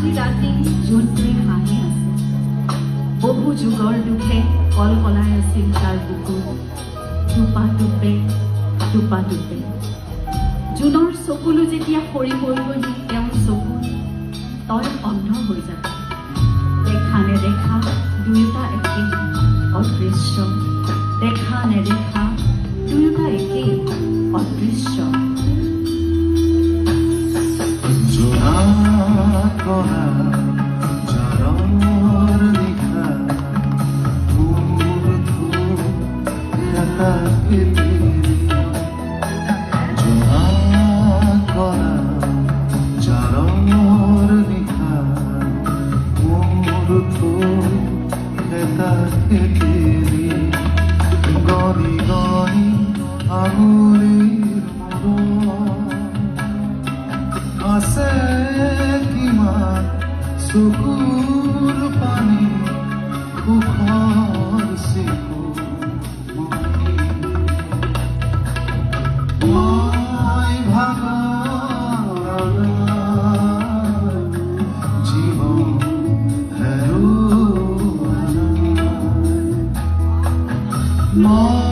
আজি ৰাতি জোনটোৱে হাঁহি আছে, বহু যুগৰ দুখে কলকলাই আছিল তাৰ বুকু, টোপা টোপে টোপা টোপে। জোনৰ চকুলো যেতিয়া সৰি পৰিবহি তেওঁৰ চকুত, তই অন্ধ হৈ যাবি। দেখা নেদেখা দুয়োটা একেই অদৃশ্য, দেখা নেদেখা দুয়োটা একেই অদৃশ্য। গনি গনি আঙুলিৰ আছে কিমান চকুৰ পানী, সুখৰ মই ভাগৰ জীৱন হেৰুৱা নাই।